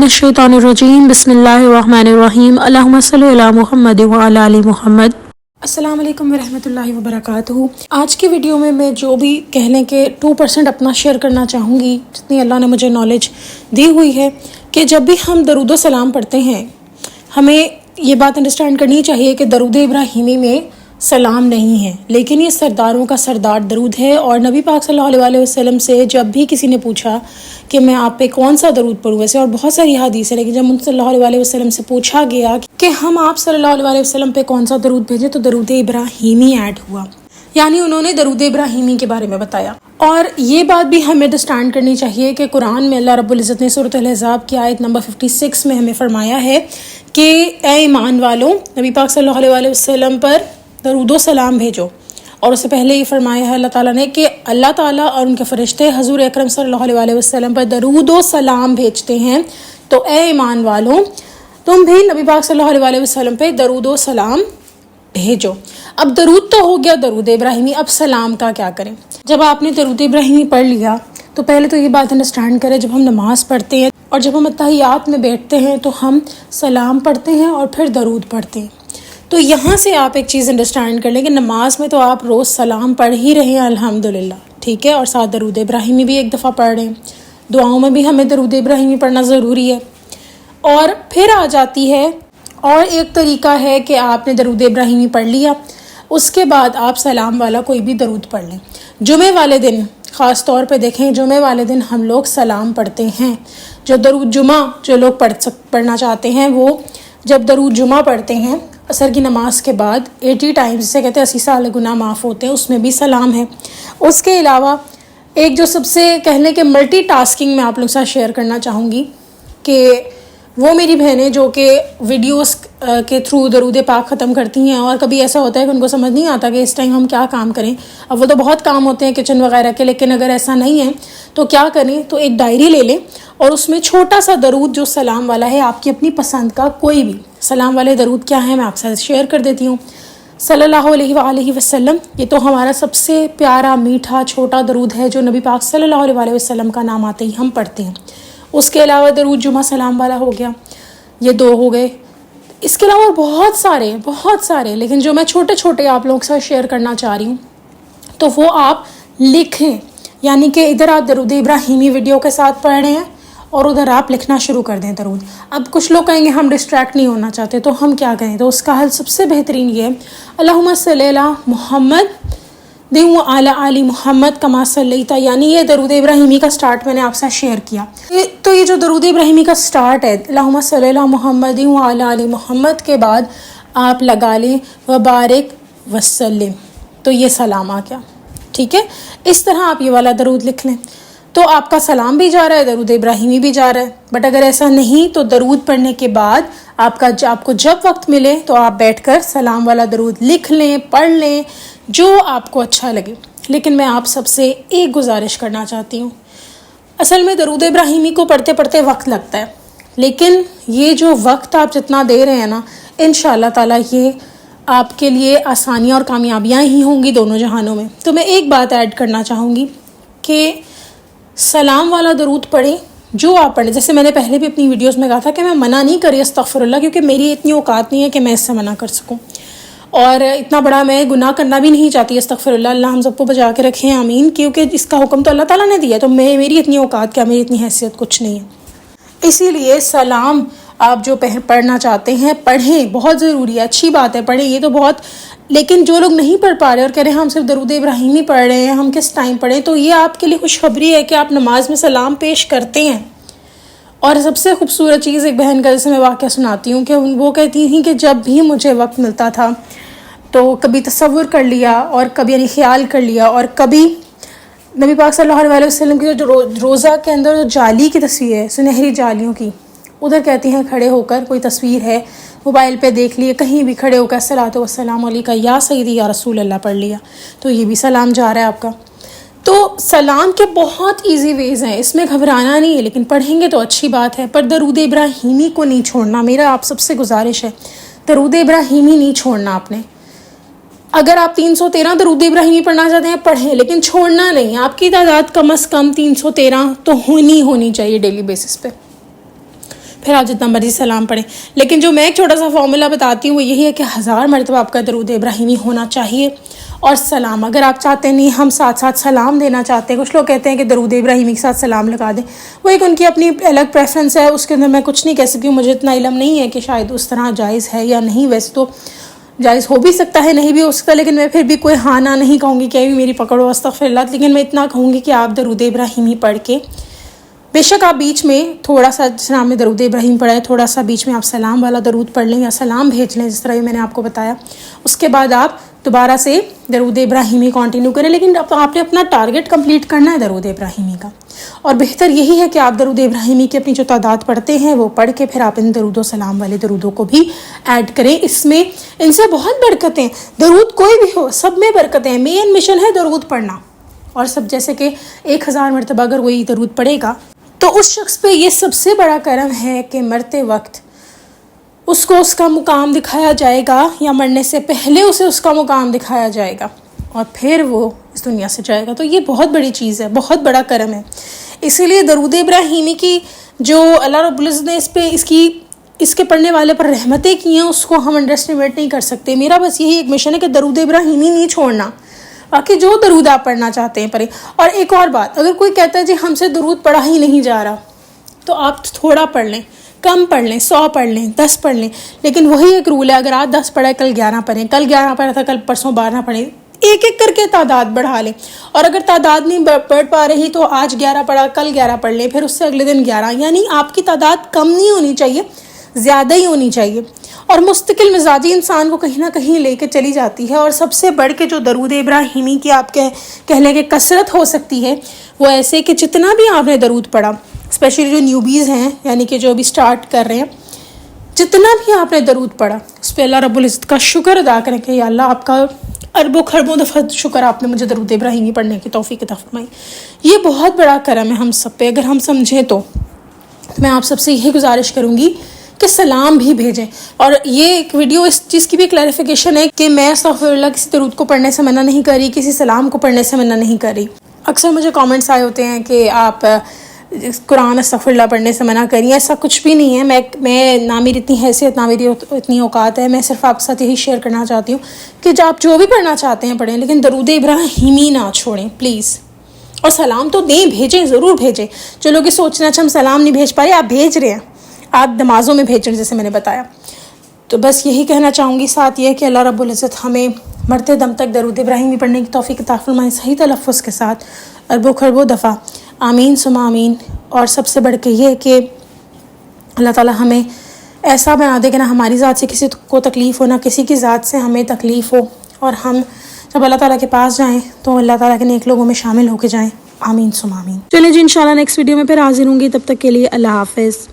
मिनश्शैतानिर्रजीम बिस्मिल्लाहिर्रहमानिर्रहीम अल्लाहुम्मा सल्लि अला मुहम्मद व अला आलि मुहम्मद। अस्सलाम वालेकुम रहमतुल्लाहि व बरकातुहू। आज की वीडियो में मैं जो भी कह लें कि 2% अपना शेयर करना चाहूँगी, जितनी अल्लाह ने मुझे नॉलेज दी हुई है, कि जब भी हम दरूद व सलाम पढ़ते हैं हमें ये बात अंडरस्टैंड करनी चाहिए कि दरूद इब्राहिमी में सलाम नहीं है, लेकिन ये सरदारों का सरदार दरूद है। और नबी पाक सल्लल्लाहु अलैहि वसल्लम से जब भी किसी ने पूछा कि मैं आप पे कौन सा दरूद पढ़ूँ, वैसे और बहुत सारी हदीस है, लेकिन जब मुझसे सल्लल्लाहु अलैहि वसल्लम से पूछा गया कि हम आप सल्लल्लाहु अलैहि वसल्लम पे कौन सा दरूद भेजें, तो दरूद इब्राहिमी ऐड हुआ, यानी उन्होंने दरूद इब्राहिमी के बारे में बताया। और ये बात भी हमें अंडरस्टैंड करनी चाहिए कि कुरान में अल्लाह रब्बुल इज़्ज़त ने सूरत अल-अहज़ाब की आयत नंबर 56 में हमें फरमाया है कि ए ईमान वालों, नबी पाक सल्लल्लाहु अलैहि वसल्लम पर दरूद व सलाम भेजो। और उससे पहले ये फरमाया है अल्लाह ताला ने कि अल्लाह ताला और उनके फरिश्ते हजूर अकरम सल्लल्लाहु अलैहि वसल्लम पर दरूद व सलाम भेजते हैं। तो ए ईमान वालों, तुम भी नबी पाक सल्लल्लाहु अलैहि वसल्लम पे दरूद व सलाम भेजो। अब दरूद तो हो गया दरूद इब्राहिमी, अब सलाम का क्या करें? जब आपने दरूद इब्राहिमी पढ़ लिया तो पहले तो ये बात अंडरस्टैंड करें, जब हम नमाज़ पढ़ते हैं और जब हम अत्तहियात में बैठते हैं तो हम सलाम पढ़ते हैं और फिर दरूद पढ़ते हैं। तो यहाँ से आप एक चीज़ अंडरस्टैंड कर लें कि नमाज में तो आप रोज़ सलाम पढ़ ही रहे हैं अल्हम्दुलिल्लाह, ठीक है, और साथ दरूद इब्राहिमी भी एक दफ़ा पढ़ रहे हैं। दुआओं में भी हमें दरूद इब्राहिमी पढ़ना ज़रूरी है। और फिर आ जाती है और एक तरीका है कि आपने दरूद इब्राहिमी पढ़ लिया, उसके बाद आप सलाम वाला कोई भी दरूद पढ़ लें। जुमे वाले दिन ख़ास तौर पे देखें, जुमे वाले दिन हम लोग सलाम पढ़ते हैं। जो दरूद जुमा जो लोग पढ़ना चाहते हैं, वो जब दरूद जुमा पढ़ते हैं असर की नमाज के बाद 80 टाइम्स, जिसे कहते हैं 80 साल गुनाह माफ़ होते हैं, उसमें भी सलाम है। उसके अलावा एक जो सबसे कहने के मल्टी टास्किंग में आप लोग साथ शेयर करना चाहूँगी कि वो मेरी बहनें जो कि वीडियोस के थ्रू दरूद पाक ख़त्म करती हैं, और कभी ऐसा होता है कि उनको समझ नहीं आता कि इस टाइम हम क्या काम करें। अब वो तो बहुत काम होते हैं किचन वगैरह के, लेकिन अगर ऐसा नहीं है तो क्या करें, तो एक डायरी ले लें और उसमें छोटा सा दरूद जो सलाम वाला है, आपकी अपनी पसंद का कोई भी सलाम वाले दरूद क्या है मैं आपके साथ शेयर कर देती हूँ। सल्लल्लाहु अलैहि वसल्लम, ये तो हमारा सबसे प्यारा मीठा छोटा दरूद है जो नबी पाक सल्लल्लाहु अलैहि वसल्लम का नाम आते ही हम पढ़ते हैं। उसके अलावा दरूद जुमा सलाम वाला हो गया, ये 2 हो गए। इसके अलावा बहुत सारे, लेकिन जो मैं छोटे छोटे आप लोगों के साथ शेयर करना चाह रही हूँ तो वो आप लिखें, यानी कि इधर आप दरूद इब्राहिमी वीडियो के साथ पढ़ रहे हैं और उधर आप लिखना शुरू कर दें दरूद। अब कुछ लोग कहेंगे हम डिस्ट्रैक्ट नहीं होना चाहते, तो हम क्या करें? तो उसका हल सबसे बेहतरीन ये है, अल्लाहुम्मा सल्ली अला मुहम्मद व अला आलि मुहम्मद कमा सल्लैता, यानी ये दरूद इब्राहिमी का स्टार्ट मैंने आपके साथ शेयर किया। तो ये जो दरूद इब्राहिमी का स्टार्ट है, अल्लाहुम्मा सल्ली अला मुहम्मद व अला आलि मुहम्मद के बाद आप लगा लें व बारिक वसल्लिम, तो ये सलाम आ गया, ठीक है। इस तरह आप ये वाला दरूद लिख लें तो आपका सलाम भी जा रहा है, दरूद इब्राहिमी भी जा रहा है। बट अगर ऐसा नहीं तो दरूद पढ़ने के बाद आपको जब वक्त मिले तो आप बैठकर सलाम वाला दरूद लिख लें, पढ़ लें, जो आपको अच्छा लगे। लेकिन मैं आप सबसे एक गुजारिश करना चाहती हूँ, असल में दरूद इब्राहिमी को पढ़ते पढ़ते वक्त लगता है, लेकिन ये जो वक्त आप जितना दे रहे हैं ना, इंशाअल्लाह ताला ये आपके लिए आसानियाँ और कामयाबियाँ ही होंगी दोनों जहानों में। तो मैं एक बात ऐड करना चाहूँगी कि सलाम वाला दरूद पढ़ें जो आप पढ़ें। जैसे मैंने पहले भी अपनी वीडियोस में कहा था कि मैं मना नहीं करी अस्तगफिरुल्लाह, क्योंकि मेरी इतनी औकात नहीं है कि मैं इससे मना कर सकूं, और इतना बड़ा मैं गुनाह करना भी नहीं चाहती। अस्तगफिरुल्लाह, अल्लाह हम सबको बचा के रखें, आमीन, क्योंकि इसका हुक्म तो अल्लाह ताला ने दिया, तो मेरी इतनी औकात क्या, मेरी इतनी हैसियत कुछ नहीं है। इसीलिए सलाम आप जो पढ़ना चाहते हैं पढ़ें, बहुत ज़रूरी है, अच्छी बात है, पढ़ें, ये तो बहुत। लेकिन जो लोग नहीं पढ़ पा रहे और कह रहे हैं हम सिर्फ दरूद इब्राहिमी पढ़ रहे हैं, हम किस टाइम पढ़ें, तो ये आपके लिए खुशखबरी है कि आप नमाज में सलाम पेश करते हैं। और सबसे खूबसूरत चीज़, एक बहन का जैसे मैं वाक़या सुनाती हूँ कि वो कहती थी कि जब भी मुझे वक्त मिलता था तो कभी तसव्वुर कर लिया और कभी यानी ख्याल कर लिया, और कभी नबी पाक सल्लल्लाहु अलैहि वसल्लम की जो रोज़ा के अंदर जो जाली की तस्वीर है, सुनहरी जालियों की, उधर कहती हैं खड़े होकर कोई तस्वीर है, मोबाइल पे देख लिए, कहीं भी खड़े होकर सलातो वस्सलाम अलैका या सय्यदी या रसूल अल्लाह पढ़ लिया, तो ये भी सलाम जा रहा है आपका। तो सलाम के बहुत इजी वेज़ हैं, इसमें घबराना नहीं है, लेकिन पढ़ेंगे तो अच्छी बात है। पर दरूद इब्राहिमी को नहीं छोड़ना, मेरा आप सबसे गुजारिश है, दरूद इब्राहिमी नहीं छोड़ना आपने। अगर आप 313 दरूद इब्राहिमी पढ़ना चाहते हैं पढ़ें, लेकिन छोड़ना नहीं। आपकी तादाद कम से कम 313 तो होनी चाहिए डेली बेसिस पे। پھر آپ جتنا مرضی سلام پڑھیں. لیکن جو میں ایک چھوٹا سا فارمولا بتاتی ہوں وہ یہی ہے کہ 1000 مرتبہ آپ کا درود ابراہیمی ہونا چاہیے. اور سلام اگر آپ چاہتے نہیں ہم ساتھ ساتھ سلام دینا چاہتے ہیں, کچھ لوگ کہتے ہیں کہ درود ابراہیمی کے ساتھ سلام لگا دیں, وہ ایک ان کی اپنی الگ پریفرنس ہے, اس کے اندر میں کچھ نہیں کہہ سکتی ہوں. مجھے اتنا علم نہیں ہے کہ شاید اس طرح جائز ہے یا نہیں, ویسے تو جائز ہو بھی سکتا ہے نہیں بھی ہو سکتا, لیکن میں پھر بھی کوئی ہاں نہ نہیں کہوں گی کہ ابھی میری پکڑو استغفر اللہ. لیکن میں اتنا کہوں گی کہ آپ درود ابراہیمی پڑھ کے بے شک آپ بیچ میں تھوڑا سا جس نام میں درود ابراہیم پڑھا ہے تھوڑا سا بیچ میں آپ سلام والا درود پڑھ لیں یا سلام بھیج لیں, جس طرح یہ میں نے آپ کو بتایا. اس کے بعد آپ دوبارہ سے درود ابراہیمی کنٹینیو کریں, لیکن آپ نے اپنا ٹارگٹ کمپلیٹ کرنا ہے درود ابراہیمی کا. اور بہتر یہی ہے کہ آپ درود ابراہیمی کی اپنی جو تعداد پڑھتے ہیں وہ پڑھ کے پھر آپ ان درود و سلام والے درودوں کو بھی ایڈ کریں. اس میں ان سے بہت برکتیں, درود کوئی بھی ہو سب میں برکتیں ہیں. مین مشن ہے درود پڑھنا, اور سب جیسے کہ 1000 مرتبہ اگر وہی درود پڑھے گا تو اس شخص پہ یہ سب سے بڑا کرم ہے کہ مرتے وقت اس کو اس کا مقام دکھایا جائے گا, یا مرنے سے پہلے اسے اس کا مقام دکھایا جائے گا اور پھر وہ اس دنیا سے جائے گا. تو یہ بہت بڑی چیز ہے, بہت بڑا کرم ہے. اسی لیے درود ابراہیمی کی جو اللہ رب العزت نے اس کے پڑھنے والے پر رحمتیں کی ہیں اس کو ہم انڈر اسٹیمیٹ نہیں کر سکتے. میرا بس یہی ایک مشن ہے کہ درود ابراہیمی نہیں چھوڑنا, باقی جو درود آپ پڑھنا چاہتے ہیں پڑھیں. اور ایک اور بات, اگر کوئی کہتا ہے جی ہم سے درود پڑھا ہی نہیں جا رہا, تو آپ تھوڑا پڑھ لیں, کم پڑھ لیں, 100 پڑھ لیں, 10 پڑھ لیں, لیکن وہی ایک رول ہے, اگر آج 10 پڑھا ہے کل 11 پڑھیں, کل 11 پڑھا تھا کل پرسوں 12 پڑھیں, ایک ایک کر کے تعداد بڑھا لیں. اور اگر تعداد نہیں پڑھ پا رہی تو آج 11 پڑھا کل 11 پڑھ لیں, پھر اس سے اگلے دن 11. یعنی آپ کی تعداد کم نہیں ہونی چاہیے, زیادہ ہی ہونی چاہیے. اور مستقل مزاجی انسان کو کہیں نہ کہیں لے کے چلی جاتی ہے. اور سب سے بڑھ کے جو درود ابراہیمی کی آپ کہہ لیں کہ کثرت ہو سکتی ہے وہ ایسے کہ جتنا بھی آپ نے درود پڑھا, اسپیشلی جو نیوبیز ہیں یعنی کہ جو ابھی سٹارٹ کر رہے ہیں, جتنا بھی آپ نے درود پڑھا اس پہ اللہ رب العزت کا شکر ادا کریں کہ یا اللہ آپ کا اربوں خربوں دفعہ شکر آپ نے مجھے درود ابراہیمی پڑھنے کی توفیق عطا فرمائی. یہ بہت بڑا کرم ہے ہم سب پہ, اگر ہم سمجھیں تو میں آپ سب سے یہی گزارش کروں گی کہ سلام بھی بھیجیں. اور یہ ایک ویڈیو اس چیز کی بھی کلیریفیکیشن ہے کہ میں استغفر اللہ کسی درود کو پڑھنے سے منع نہیں کر رہی, کسی سلام کو پڑھنے سے منع نہیں کر رہی. اکثر مجھے کامنٹس آئے ہوتے ہیں کہ آپ قرآن استغفر اللہ پڑھنے سے منع کریے. ایسا کچھ بھی نہیں ہے. میں نہ میری اتنی حیثیت نہ میری اتنی اوقات ہے. میں صرف آپ کے ساتھ یہی شیئر کرنا چاہتی ہوں کہ آپ جو بھی پڑھنا چاہتے ہیں پڑھیں, لیکن درود ابراہیمی نہ چھوڑیں پلیز. اور سلام تو دیں, بھیجیں, ضرور بھیجیں. جو لوگ یہ سوچنا اچھا ہم سلام نہیں بھیج پائے, آپ بھیج رہے ہیں, آپ نمازوں میں بھیج رہے ہیں جیسے میں نے بتایا. تو بس یہی کہنا چاہوں گی. ساتھ یہ کہ اللہ رب العزت ہمیں مرتے دم تک درود ابراہیمی پڑھنے کی توفیق عطا فرمائے, صحیح تلفظ کے ساتھ, اربوں خربوں دفعہ, آمین ثم آمین. اور سب سے بڑھ کے یہ کہ اللہ تعالیٰ ہمیں ایسا بنا دے کہ نہ ہماری ذات سے کسی کو تکلیف ہو, نہ کسی کی ذات سے ہمیں تکلیف ہو, اور ہم جب اللہ تعالیٰ کے پاس جائیں تو اللہ تعالیٰ کے نیک لوگوں میں شامل ہو کے جائیں. آمین ثم آمین. چلیں جی, انشاءاللہ نیکسٹ ویڈیو میں پھر حاضر ہوں گی. تب تک کے لیے اللہ حافظ.